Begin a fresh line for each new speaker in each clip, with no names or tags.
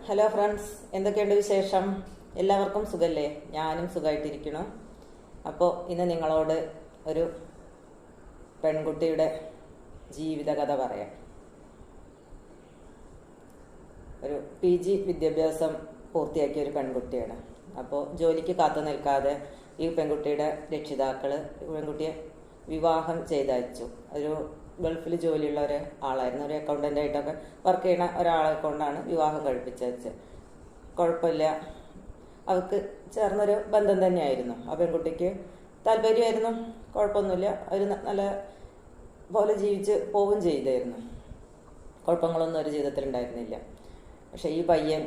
Hello friends, എന്തൊക്കെയുണ്ട് വിശേഷം? എല്ലാവർക്കും സുഖല്ലേ? ഞാനും സുഖമായിട്ടിരിക്കണം. അപ്പോൾ ഇന്ന് നിങ്ങളോട് ഒരു പെൺകുട്ടിയുടെ ജീവിതകഥ പറയാം. ഒരു PG വിദ്യാഭ്യാസം പൂർത്തിയാക്കിയ ഒരു പെൺകുട്ടിയാണ്. അപ്പോൾ ജോലിക്ക് കാത്തു നിൽക്കാതെ ഈ പെൺകുട്ടിയുടെ രക്ഷിതാക്കൾ പെൺകുട്ടിയെ വിവാഹം ചെയ്തയച്ചു. ഒരു ഗൾഫിൽ ജോലിയുള്ള ഒരു ആളായിരുന്നു. ഒരു അക്കൗണ്ടൻ്റ് ആയിട്ടൊക്കെ വർക്ക് ചെയ്യുന്ന ഒരാളെ കൊണ്ടാണ് വിവാഹം കഴിപ്പിച്ചത്. കുഴപ്പമില്ല, അവർക്ക് ചേർന്നൊരു ബന്ധം തന്നെയായിരുന്നു. ആ പെൺകുട്ടിക്ക് താല്പര്യമായിരുന്നു, കുഴപ്പമൊന്നുമില്ല. അവർ നല്ല പോലെ ജീവിച്ച് പോവുകയും ചെയ്തായിരുന്നു. കുഴപ്പങ്ങളൊന്നും ഒരു ജീവിതത്തിൽ ഉണ്ടായിരുന്നില്ല. പക്ഷെ ഈ പയ്യൻ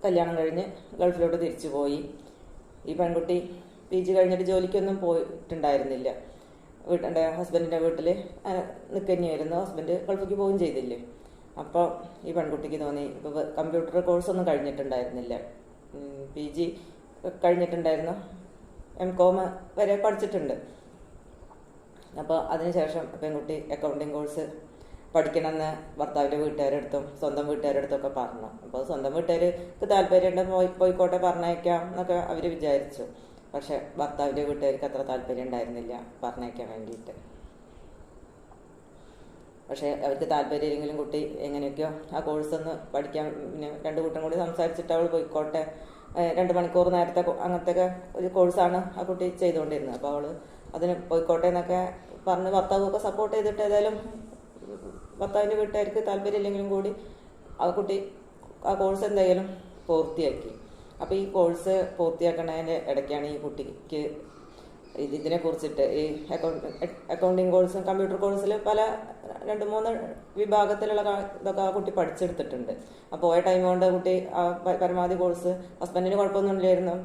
കല്യാണം കഴിഞ്ഞ് ഗൾഫിലോട്ട് തിരിച്ചു പോയി. ഈ പെൺകുട്ടി PG കഴിഞ്ഞിട്ട് ജോലിക്കൊന്നും പോയിട്ടുണ്ടായിരുന്നില്ല. വീട്ടിൻ്റെ ഹസ്ബൻഡിൻ്റെ വീട്ടിൽ നിൽക്കുന്നതായിരുന്നു. ഹസ്ബൻഡ് ഗൾഫിലേക്ക് പോവുകയും ചെയ്തില്ലേ. അപ്പോൾ ഈ പെൺകുട്ടിക്ക് തോന്നി, ഇപ്പോൾ കമ്പ്യൂട്ടർ കോഴ്സൊന്നും കഴിഞ്ഞിട്ടുണ്ടായിരുന്നില്ല. PG കഴിഞ്ഞിട്ടുണ്ടായിരുന്നു, MCOM വരെ പഠിച്ചിട്ടുണ്ട്. അപ്പോൾ അതിനുശേഷം പെൺകുട്ടി അക്കൗണ്ടിങ് കോഴ്സ് പഠിക്കണമെന്ന് ഭർത്താവിൻ്റെ വീട്ടുകാരെടുത്തും സ്വന്തം വീട്ടുകാരെടുത്തൊക്കെ പറഞ്ഞു. അപ്പോൾ സ്വന്തം വീട്ടുകാർക്ക് താല്പര്യമുണ്ടെന്ന് പോയിക്കോട്ടെ, പറഞ്ഞയക്കാം എന്നൊക്കെ അവർ വിചാരിച്ചു. പക്ഷെ ഭർത്താവിൻ്റെ വീട്ടുകാർക്ക് അത്ര താല്പര്യം ഉണ്ടായിരുന്നില്ല പറഞ്ഞയക്കാൻ വേണ്ടിയിട്ട്. പക്ഷേ അവർക്ക് താല്പര്യമില്ലെങ്കിലും കുട്ടി എങ്ങനെയൊക്കെയോ ആ കോഴ്സൊന്ന് പഠിക്കാൻ, പിന്നെ രണ്ടു കൂട്ടം കൂടി സംസാരിച്ചിട്ട് അവൾ പോയിക്കോട്ടെ, 2 മണിക്കൂർ നേരത്തെ അങ്ങനത്തെ ഒരു കോഴ്സാണ് ആ കുട്ടി ചെയ്തുകൊണ്ടിരുന്നത്. അപ്പോൾ അവൾ അതിന് പോയിക്കോട്ടെ എന്നൊക്കെ പറഞ്ഞ് ഭർത്താവൊക്കെ സപ്പോർട്ട് ചെയ്തിട്ട് ഏതായാലും ഭർത്താവിൻ്റെ വീട്ടുകാർക്ക് താല്പര്യമില്ലെങ്കിലും കൂടി ആ കുട്ടി ആ കോഴ്സ് എന്തായാലും പൂർത്തിയാക്കി. അപ്പോൾ ഈ കോഴ്സ് പൂർത്തിയാക്കുന്നതിൻ്റെ ഇടയ്ക്കാണ് ഈ കുട്ടിക്ക് ഇതിനെക്കുറിച്ചിട്ട് ഈ അക്കൗണ്ടിങ് കോഴ്സും കമ്പ്യൂട്ടർ കോഴ്സിൽ പല 2-3 വിഭാഗത്തിലുള്ള ഇതൊക്കെ ആ കുട്ടി പഠിച്ചെടുത്തിട്ടുണ്ട്. അപ്പോൾ പോയ ടൈം കൊണ്ട് കുട്ടി പരമാവധി കോഴ്സ്, ഹസ്ബൻഡിന് കുഴപ്പമൊന്നുമില്ലായിരുന്നു,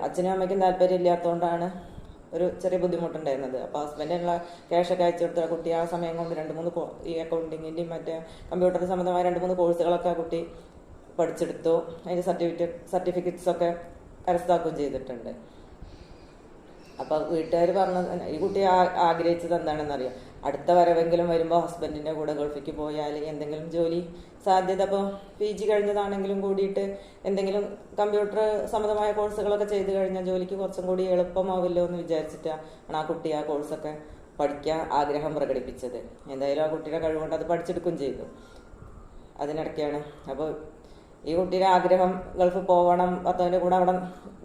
അച്ഛനും അമ്മയ്ക്കും താല്പര്യം ഇല്ലാത്തതുകൊണ്ടാണ് ഒരു ചെറിയ ബുദ്ധിമുട്ടുണ്ടായിരുന്നത്. അപ്പോൾ ഹസ്ബൻഡിനുള്ള ക്യാഷൊക്കെ അയച്ചു കൊടുത്ത കുട്ടി ആ സമയം കൊണ്ട് 2-3 ഈ അക്കൗണ്ടിങ്ങിൻ്റെയും മറ്റേ കമ്പ്യൂട്ടർ സംബന്ധമായ 2-3 കോഴ്സുകളൊക്കെ ആ കുട്ടി പഠിച്ചെടുത്തു. അതിൻ്റെ സർട്ടിഫിക്കറ്റ്സൊക്കെ കരസ്ഥമാക്കുകയും ചെയ്തിട്ടുണ്ട്. അപ്പോൾ വീട്ടുകാർ പറഞ്ഞത്, ഈ കുട്ടി ആഗ്രഹിച്ചത് എന്താണെന്നറിയാം, അടുത്ത വരവെങ്കിലും വരുമ്പോൾ ഹസ്ബൻഡിൻ്റെ കൂടെ ഗൾഫിലേക്ക് പോയാൽ എന്തെങ്കിലും ജോലി സാധ്യത, അപ്പോൾ PG കഴിഞ്ഞതാണെങ്കിലും കൂടിയിട്ട് എന്തെങ്കിലും കമ്പ്യൂട്ടർ സംബന്ധമായ കോഴ്സുകളൊക്കെ ചെയ്ത് കഴിഞ്ഞാൽ ജോലിക്ക് കുറച്ചും കൂടി എളുപ്പമാവില്ലോ എന്ന് വിചാരിച്ചിട്ടാണ് ആ കുട്ടി ആ കോഴ്സൊക്കെ പഠിക്കാൻ ആഗ്രഹം പ്രകടിപ്പിച്ചത്. എന്തായാലും ആ കുട്ടിയുടെ കഴിവുകൊണ്ട് അത് പഠിച്ചെടുക്കുകയും ചെയ്തു. അതിനിടയ്ക്കാണ് അപ്പോൾ ഈ കുട്ടിയുടെ ആഗ്രഹം ഗൾഫിൽ പോകണം, ഭർത്താവിൻ്റെ കൂടെ അവിടെ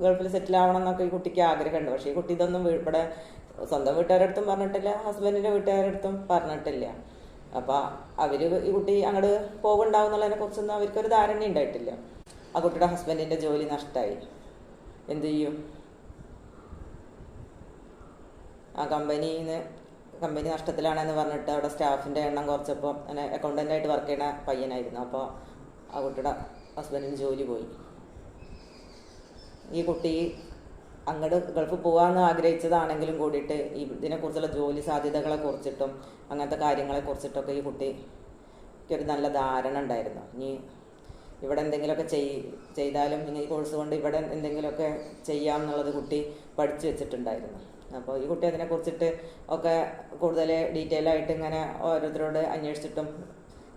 ഗൾഫിൽ സെറ്റിൽ ആവണം എന്നൊക്കെ ഈ കുട്ടിക്ക് ആഗ്രഹമുണ്ട്. പക്ഷേ ഈ കുട്ടി ഇതൊന്നും ഇവിടെ സ്വന്തം വീട്ടുകാരടുത്തും പറഞ്ഞിട്ടില്ല, ഹസ്ബൻഡിൻ്റെ വീട്ടുകാരടുത്തും പറഞ്ഞിട്ടില്ല. അപ്പോൾ അവർ ഈ കുട്ടി അങ്ങോട്ട് പോകുന്നുണ്ടാവും എന്നുള്ളതിനെ കുറിച്ചൊന്നും അവർക്കൊരു ധാരണ ഉണ്ടായിട്ടില്ല. ആ കുട്ടിയുടെ ഹസ്ബൻഡിൻ്റെ ജോലി നഷ്ടമായി. എന്തു ചെയ്യും? ആ കമ്പനി നഷ്ടത്തിലാണെന്ന് പറഞ്ഞിട്ട് അവിടെ സ്റ്റാഫിൻ്റെ എണ്ണം കുറച്ചപ്പോൾ അങ്ങനെ അക്കൗണ്ടൻ്റായിട്ട് വർക്ക് ചെയ്യുന്ന പയ്യനായിരുന്നു. അപ്പോൾ ആ കുട്ടിയുടെ ഹസ്ബൻഡിന് ജോലി പോയി. ഈ കുട്ടി അങ്ങോട്ട് ഗൾഫിൽ പോകാമെന്ന് ആഗ്രഹിച്ചതാണെങ്കിലും കൂടിയിട്ട് ഇതിനെക്കുറിച്ചുള്ള ജോലി സാധ്യതകളെ കുറിച്ചിട്ടും അങ്ങനത്തെ കാര്യങ്ങളെ കുറിച്ചിട്ടൊക്കെ ഈ കുട്ടിക്ക് ഒരു നല്ല ധാരണ ഉണ്ടായിരുന്നു. ഇനി ഇവിടെ എന്തെങ്കിലുമൊക്കെ ചെയ്താലും ഇനി ഈ കോഴ്സ് കൊണ്ട് ഇവിടെ എന്തെങ്കിലുമൊക്കെ ചെയ്യാം എന്നുള്ളത് കുട്ടി പഠിച്ചു വെച്ചിട്ടുണ്ടായിരുന്നു. അപ്പോൾ ഈ കുട്ടി അതിനെക്കുറിച്ചിട്ട് ഒക്കെ കൂടുതൽ ഡീറ്റെയിൽ ആയിട്ട് ഇങ്ങനെ ഓരോരുത്തരോട് അന്വേഷിച്ചിട്ടും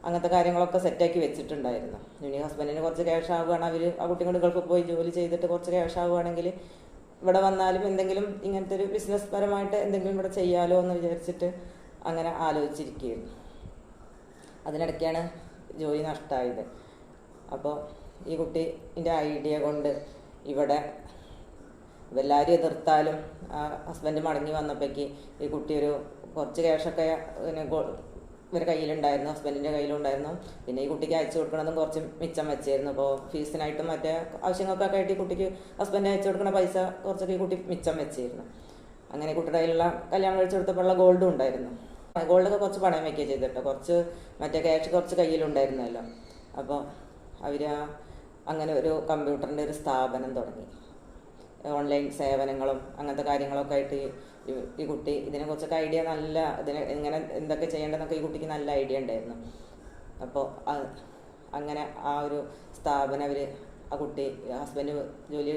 അങ്ങനത്തെ കാര്യങ്ങളൊക്കെ സെറ്റാക്കി വെച്ചിട്ടുണ്ടായിരുന്നു. ഇനി ഹസ്ബൻഡിന് കുറച്ച് ക്യാഷ് ആവുകയാണ്, ആ കുട്ടി കൊണ്ട് ഗൾഫിൽ പോയി ജോലി ചെയ്തിട്ട് കുറച്ച് ക്യാഷ് ആവുകയാണെങ്കിൽ ഇവിടെ വന്നാലും എന്തെങ്കിലും ഇങ്ങനത്തെ ഒരു ബിസിനസ് പരമായിട്ട് എന്തെങ്കിലും ഇവിടെ ചെയ്യാലോ എന്ന് വിചാരിച്ചിട്ട് അങ്ങനെ ആലോചിച്ചിരിക്കുകയായിരുന്നു. അതിനിടയ്ക്കാണ് ജോലി നഷ്ടമായത്. അപ്പോൾ ഈ കുട്ടീൻ്റെ ഐഡിയ കൊണ്ട് ഇവിടെ എല്ലാവരും എതിർത്താലും ഹസ്ബൻഡ് മടങ്ങി വന്നപ്പോഴേക്ക് ഈ കുട്ടി ഒരു കുറച്ച് ക്യാഷൊക്കെ ഇവരുടെ കയ്യിലുണ്ടായിരുന്നു, ഹസ്ബൻഡിൻ്റെ കയ്യിലുണ്ടായിരുന്നു. പിന്നെ ഈ കുട്ടിക്ക് അയച്ചു കൊടുക്കണതും കുറച്ച് മിച്ചം വെച്ചായിരുന്നു. അപ്പോൾ ഫീസിനായിട്ടും മറ്റേ ആവശ്യങ്ങൾക്കൊക്കെ ആയിട്ട് ഈ കുട്ടിക്ക് ഹസ്ബൻഡ് അയച്ചു കൊടുക്കുന്ന പൈസ കുറച്ചൊക്കെ ഈ കുട്ടി മിച്ചം വെച്ചായിരുന്നു. അങ്ങനെ കുട്ടിയുടെ കയ്യിലുള്ള കല്യാണം കഴിച്ചു കൊടുത്തപ്പോഴുള്ള ഗോൾഡും ഉണ്ടായിരുന്നു. ഗോൾഡൊക്കെ കുറച്ച് പണയം വയ്ക്കുക ചെയ്തിട്ടോ, കുറച്ച് മറ്റേ ക്യാഷ് കുറച്ച് കയ്യിലുണ്ടായിരുന്നല്ലോ. അപ്പോൾ അവർ അങ്ങനെ ഒരു കമ്പ്യൂട്ടറിൻ്റെ ഒരു സ്ഥാപനം തുടങ്ങി. ഓൺലൈൻ സേവനങ്ങളും അങ്ങനത്തെ കാര്യങ്ങളൊക്കെ ആയിട്ട് ഈ കുട്ടി ഇതിനെക്കുറിച്ചൊക്കെ ഐഡിയ എങ്ങനെ എന്തൊക്കെ ചെയ്യേണ്ടതെന്നൊക്കെ ഈ കുട്ടിക്ക് നല്ല ഐഡിയ ഉണ്ടായിരുന്നു. അപ്പോൾ അങ്ങനെ ആ ഒരു സ്ഥാപനം ആ കുട്ടി ഹസ്ബൻഡ് ജോലി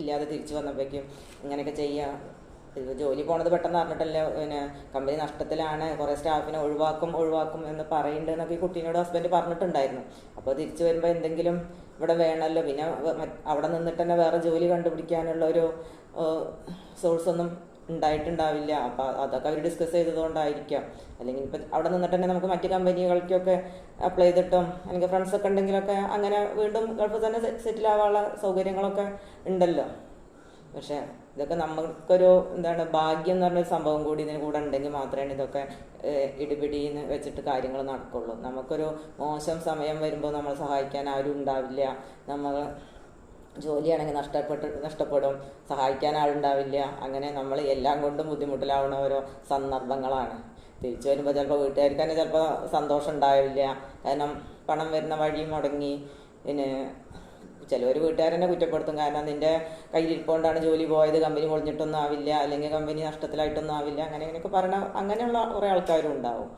ഇല്ലാതെ തിരിച്ചു വന്നപ്പോഴേക്കും ഇങ്ങനെയൊക്കെ ചെയ്യാം ഇത് ജോലി പോണത് പെട്ടെന്ന് അറിഞ്ഞിട്ടല്ലേ, പിന്നെ കമ്പനി നഷ്ടത്തിലാണ്, കുറേ സ്റ്റാഫിനെ ഒഴിവാക്കും എന്ന് പറയുന്നുണ്ട് എന്നൊക്കെ ഈ കുട്ടീനോട് ഹസ്ബൻഡ് പറഞ്ഞിട്ടുണ്ടായിരുന്നു. അപ്പോൾ തിരിച്ചു വരുമ്പോൾ എന്തെങ്കിലും ഇവിടെ വേണമല്ലോ, പിന്നെ അവിടെ നിന്നിട്ട് തന്നെ വേറെ ജോലി കണ്ടുപിടിക്കാനുള്ള ഒരു സോഴ്സൊന്നും ഉണ്ടായിട്ടുണ്ടാവില്ല. അപ്പോൾ അതൊക്കെ അവർ ഡിസ്കസ് ചെയ്തതുകൊണ്ടായിരിക്കാം. അല്ലെങ്കിൽ ഇപ്പം അവിടെ നിന്നിട്ട് തന്നെ നമുക്ക് മറ്റ് കമ്പനികൾക്കൊക്കെ അപ്ലൈ ചെയ്തിട്ടും എനിക്ക് ഫ്രണ്ട്സൊക്കെ ഉണ്ടെങ്കിലൊക്കെ അങ്ങനെ വീണ്ടും ഗൾഫിൽ തന്നെ സെറ്റിൽ ആവാനുള്ള സൗകര്യങ്ങളൊക്കെ ഉണ്ടല്ലോ. പക്ഷെ ഇതൊക്കെ നമുക്കൊരു ഭാഗ്യം എന്ന് പറഞ്ഞൊരു സംഭവം കൂടി ഇതിന് കൂടെ ഉണ്ടെങ്കിൽ മാത്രമേ ഇതൊക്കെ ഇടിപിടിന്ന് വെച്ചിട്ട് കാര്യങ്ങൾ നടക്കുള്ളൂ. നമുക്കൊരു മോശം സമയം വരുമ്പോൾ നമ്മൾ സഹായിക്കാൻ ആരും ഉണ്ടാവില്ല. നമ്മൾ ജോലിയാണെങ്കിൽ നഷ്ടപ്പെടും, സഹായിക്കാൻ ആളുണ്ടാവില്ല. അങ്ങനെ നമ്മൾ എല്ലാം കൊണ്ടും ബുദ്ധിമുട്ടിലാവുന്ന ഓരോ സന്ദർഭങ്ങളാണ്. തിരിച്ചു വരുമ്പോൾ ചിലപ്പോൾ വീട്ടുകാർക്ക് തന്നെ ചിലപ്പോൾ സന്തോഷം ഉണ്ടാവില്ല. കാരണം പണം വരുന്ന വഴി മുടങ്ങി. പിന്നെ ചിലവർ വീട്ടുകാരെന്നെ കുറ്റപ്പെടുത്തും, കാരണം നിൻ്റെ കയ്യിലിരിപ്പോണ്ടാണ് ജോലി പോയത്, കമ്പനി പൊളിഞ്ഞിട്ടൊന്നും ആവില്ല, അല്ലെങ്കിൽ കമ്പനി നഷ്ടത്തിലായിട്ടൊന്നും ആവില്ല, അങ്ങനെയൊക്കെ പറഞ്ഞ അങ്ങനെയുള്ള കുറേ ആൾക്കാരും ഉണ്ടാവും.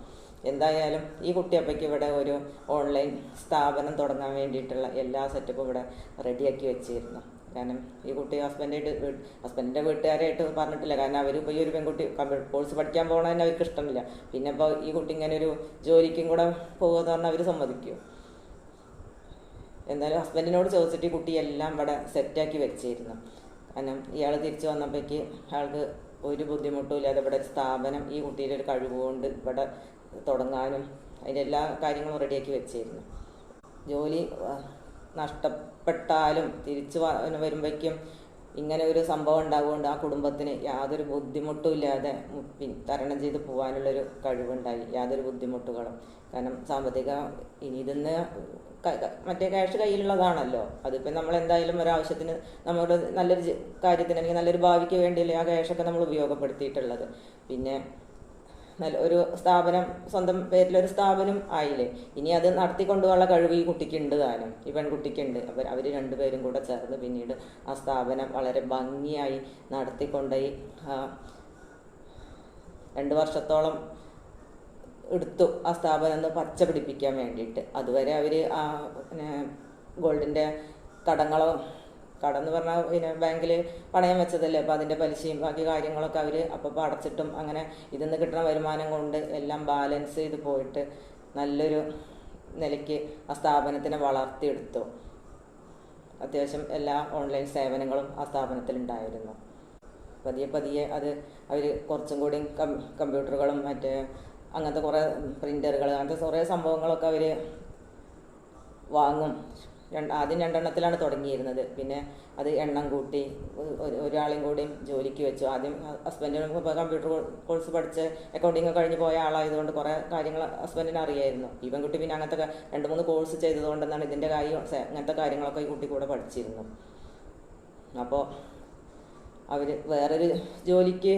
എന്തായാലും ഈ കുട്ടിയപ്പയ്ക്ക് ഇവിടെ ഒരു ഓൺലൈൻ സ്ഥാപനം തുടങ്ങാൻ വേണ്ടിയിട്ടുള്ള എല്ലാ സെറ്റപ്പും ഇവിടെ റെഡിയാക്കി വെച്ചിരുന്നു. കാരണം ഈ കുട്ടി ഹസ്ബൻഡിൻ്റെ വീട്ടുകാരായിട്ട് പറഞ്ഞിട്ടില്ല. കാരണം അവർ ഇപ്പോൾ ഈ ഒരു പെൺകുട്ടി കമ്പ്യൂട്ടർ കോഴ്സ് പഠിക്കാൻ പോകണതന്നെ അവർക്ക് ഇഷ്ടമില്ല. പിന്നെ ഇപ്പോൾ ഈ കുട്ടി ഇങ്ങനെ ഒരു ജോലിക്കും കൂടെ പോകുമെന്ന് പറഞ്ഞാൽ അവർ സമ്മതിക്കുമോ? എന്തായാലും ഹസ്ബൻഡിനോട് ചോദിച്ചിട്ട് ഈ കുട്ടിയെല്ലാം ഇവിടെ സെറ്റാക്കി വെച്ചിരുന്നു. കാരണം ഇയാൾ തിരിച്ചു വന്നപ്പോഴേക്ക് അയാൾക്ക് ഒരു ബുദ്ധിമുട്ടും ഇല്ലാതെ ഇവിടെ ഒരു സ്ഥാപനം ഈ കുട്ടിയുടെ ഒരു കഴിവുകൊണ്ട് ഇവിടെ തുടങ്ങാനും അതിൻ്റെ എല്ലാ കാര്യങ്ങളും റെഡിയാക്കി വെച്ചിരുന്നു. ജോലി നഷ്ടപ്പെട്ടാലും തിരിച്ചു വരുമ്പോഴേക്കും ഇങ്ങനെ ഒരു സംഭവം ഉണ്ടാകുകൊണ്ട് ആ കുടുംബത്തിന് യാതൊരു ബുദ്ധിമുട്ടും ഇല്ലാതെ തരണം ചെയ്ത് പോകാനുള്ളൊരു കഴിവുണ്ടായി, യാതൊരു ബുദ്ധിമുട്ടുകളും. കാരണം സാമ്പത്തിക ഇനി ഇതിന്ന് മറ്റേ ക്യാഷ് കയ്യിലുള്ളതാണല്ലോ, അതിപ്പോൾ നമ്മൾ എന്തായാലും ഒരാവശ്യത്തിന് നമ്മുടെ നല്ലൊരു കാര്യത്തിന് അല്ലെങ്കിൽ നല്ലൊരു ഭാവിക്ക് വേണ്ടിയല്ലേ ആ ക്യാഷൊക്കെ നമ്മൾ ഉപയോഗപ്പെടുത്തിയിട്ടുള്ളത്. പിന്നെ ഒരു സ്ഥാപനം, സ്വന്തം പേരിലൊരു സ്ഥാപനം ആയില്ലേ, ഇനി അത് നടത്തിക്കൊണ്ടുപോകാനുള്ള കഴിവ് ഈ കുട്ടിക്കുണ്ട്, താനും ഈ പെൺകുട്ടിക്കുണ്ട്. അവർ രണ്ടുപേരും കൂടെ ചേർന്ന് പിന്നീട് ആ സ്ഥാപനം വളരെ ഭംഗിയായി നടത്തിക്കൊണ്ടുപോയി 2 വർഷത്തോളം എടുത്തു ആ സ്ഥാപനം ഒന്ന് പച്ച പിടിപ്പിക്കാൻ വേണ്ടിയിട്ട്. അതുവരെ അവർ പിന്നെ ഗോൾഡിൻ്റെ കടമെന്ന് പറഞ്ഞാൽ പിന്നെ ബാങ്കിൽ പണയം വെച്ചതല്ലേ, അപ്പോൾ അതിൻ്റെ പലിശയും ബാക്കി കാര്യങ്ങളൊക്കെ അവർ അപ്പോൾ അടച്ചിട്ടും അങ്ങനെ ഇതിൽ നിന്ന് കിട്ടുന്ന വരുമാനം കൊണ്ട് എല്ലാം ബാലൻസ് ചെയ്ത് പോയിട്ട് നല്ലൊരു നിലയ്ക്ക് ആ സ്ഥാപനത്തിനെ വളർത്തിയെടുത്തു. അത്യാവശ്യം എല്ലാ ഓൺലൈൻ സേവനങ്ങളും ആ സ്ഥാപനത്തിലുണ്ടായിരുന്നു. പതിയെ അത് അവർ കുറച്ചും കൂടി കമ്പ്യൂട്ടറുകളും അങ്ങനത്തെ കുറേ പ്രിൻ്ററുകൾ അങ്ങനത്തെ കുറേ സംഭവങ്ങളൊക്കെ അവർ വാങ്ങും. ആദ്യം 2 എണ്ണത്തിലാണ് തുടങ്ങിയിരുന്നത്. പിന്നെ അത് എണ്ണം കൂട്ടി ഒരാളെയും കൂടി ജോലിക്ക് വെച്ചു. ആദ്യം ഹസ്ബൻഡിന് കമ്പ്യൂട്ടർ കോഴ്സ് പഠിച്ച് അക്കൗണ്ടിങ് കഴിഞ്ഞ് പോയ ആളായതുകൊണ്ട് കുറേ കാര്യങ്ങൾ ഹസ്ബൻഡിന് അറിയായിരുന്നു. ഈ പെൺകുട്ടി പിന്നെ അങ്ങനത്തെ 2-3 കോഴ്സ് ചെയ്തതുകൊണ്ടെന്നാണ് ഇതിൻ്റെ അങ്ങനത്തെ കാര്യങ്ങളൊക്കെ ഈ കുട്ടി കൂടെ പഠിച്ചിരുന്നു. അപ്പോൾ അവർ വേറൊരു ജോലിക്ക്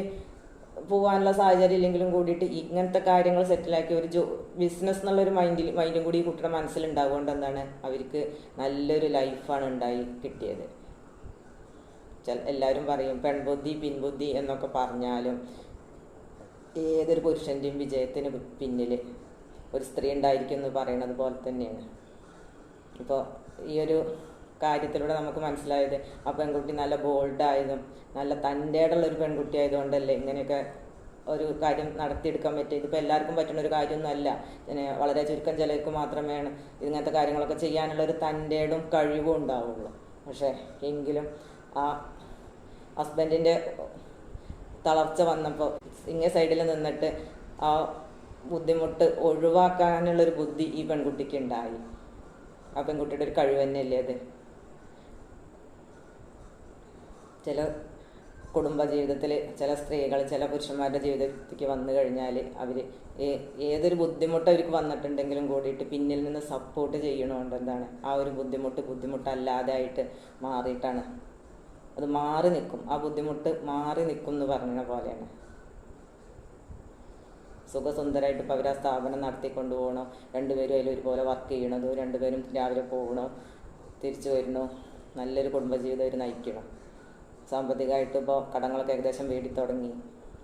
പോകാനുള്ള സാഹചര്യം ഇല്ലെങ്കിലും കൂടിയിട്ട് ഇങ്ങനത്തെ കാര്യങ്ങൾ സെറ്റിലാക്കി ഒരു ബിസിനസ് എന്നുള്ളൊരു മൈൻഡും കൂടി ഈ കുട്ടിയുടെ മനസ്സിലുണ്ടാകുകൊണ്ട് എന്താണ് അവർക്ക് നല്ലൊരു ലൈഫാണ് ഉണ്ടായി കിട്ടിയത്. എല്ലാവരും പറയും പെൺബുദ്ധി പിൻബുദ്ധി എന്നൊക്കെ പറഞ്ഞാലും ഏതൊരു പുരുഷൻ്റെയും വിജയത്തിന് പിന്നിൽ ഒരു സ്ത്രീ ഉണ്ടായിരിക്കും എന്ന് പറയുന്നത് പോലെ തന്നെയാണ്. ഇപ്പോൾ ഈ ഒരു കാര്യത്തിലൂടെ നമുക്ക് മനസ്സിലായത് ആ പെൺകുട്ടി നല്ല ബോൾഡായതും നല്ല തൻ്റേടുള്ളൊരു പെൺകുട്ടി ആയതുകൊണ്ടല്ലേ ഇങ്ങനെയൊക്കെ ഒരു കാര്യം നടത്തിയെടുക്കാൻ പറ്റുക. ഇതിപ്പോൾ എല്ലാവർക്കും പറ്റുന്ന ഒരു കാര്യമൊന്നുമല്ല. വളരെ ചുരുക്കം ചിലർക്ക് മാത്രമേ ഇങ്ങനത്തെ കാര്യങ്ങളൊക്കെ ചെയ്യാനുള്ളൊരു തൻ്റേടും കഴിവും ഉണ്ടാവുള്ളൂ. പക്ഷേ എങ്കിലും ആ ഹസ്ബൻഡിൻ്റെ തളർച്ച വന്നപ്പോൾ ഇങ്ങേ സൈഡിൽ നിന്നിട്ട് ആ ബുദ്ധിമുട്ട് ഒഴിവാക്കാനുള്ളൊരു ബുദ്ധി ഈ പെൺകുട്ടിക്ക് ഉണ്ടായി. ആ പെൺകുട്ടിയുടെ ഒരു കഴിവ് തന്നെയല്ലേ അത്. ചില കുടുംബ ജീവിതത്തിൽ ചില സ്ത്രീകൾ ചില പുരുഷന്മാരുടെ ജീവിതത്തിലേക്ക് വന്നു കഴിഞ്ഞാൽ അവർ ഏതൊരു ബുദ്ധിമുട്ട് അവർക്ക് വന്നിട്ടുണ്ടെങ്കിലും കൂടിയിട്ട് പിന്നിൽ നിന്ന് സപ്പോർട്ട് ചെയ്യണോണ്ട് എന്താണ് ആ ഒരു ബുദ്ധിമുട്ടല്ലാതായിട്ട് മാറിയിട്ടാണ് അത് മാറി നിൽക്കും. ആ ബുദ്ധിമുട്ട് മാറി നിൽക്കും എന്ന് പറഞ്ഞ പോലെയാണ്. സുഖസുന്ദരമായിട്ട് ഇപ്പോൾ അവർ ആ സ്ഥാപനം നടത്തിക്കൊണ്ട് പോകണോ, 2 പേരും അതിൽ ഒരുപോലെ വർക്ക് ചെയ്യണതോ, 2 പേരും രാവിലെ പോകണോ തിരിച്ചു വരണോ, നല്ലൊരു കുടുംബജീവിതം അവർ നയിക്കണം. സാമ്പത്തികമായിട്ട് ഇപ്പോൾ കടങ്ങളൊക്കെ ഏകദേശം വീടി തുടങ്ങി.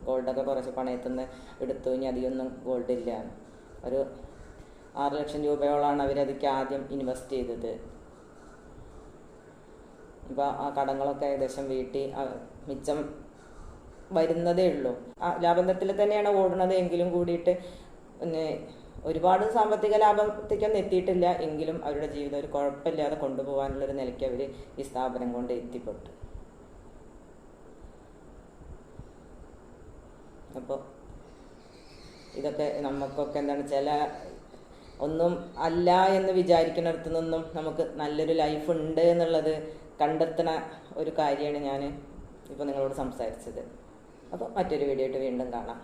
ഗോൾഡൊക്കെ കുറച്ച് പണയത്തുനിന്ന് എടുത്തു. ഇനി അധികമൊന്നും ഗോൾഡില്ല. ഒരു 6 ലക്ഷം രൂപയോളമാണ് അവരതിക്ക് ആദ്യം ഇൻവെസ്റ്റ് ചെയ്തത്. ഇപ്പോൾ ആ കടങ്ങളൊക്കെ ഏകദേശം വീട്ടി മിച്ചം വരുന്നതേ ഉള്ളൂ. ലാഭത്തിൽ തന്നെയാണ് ഓടുന്നത് എങ്കിലും കൂടിയിട്ട് പിന്നെ ഒരുപാട് സാമ്പത്തിക ലാഭത്തേക്കൊന്നും എത്തിയിട്ടില്ല. എങ്കിലും അവരുടെ ജീവിതം ഒരു കുഴപ്പമില്ലാതെ കൊണ്ടുപോകാനുള്ളൊരു നിലയ്ക്ക് അവർ ഈ സ്ഥാപനം കൊണ്ട് എത്തിപ്പെട്ടു. അപ്പോൾ ഇതൊക്കെ നമുക്കൊക്കെ എന്താണ്, ചില ഒന്നും അല്ല എന്ന് വിചാരിക്കുന്നിടത്തു നിന്നും നമുക്ക് നല്ലൊരു ലൈഫ് ഉണ്ട് എന്നുള്ളത് കണ്ടെത്തുന്ന ഒരു കാര്യമാണ് ഞാൻ ഇപ്പോൾ നിങ്ങളോട് സംസാരിച്ചത്. അപ്പോൾ മറ്റൊരു വീഡിയോ ആയിട്ട് വീണ്ടും കാണാം.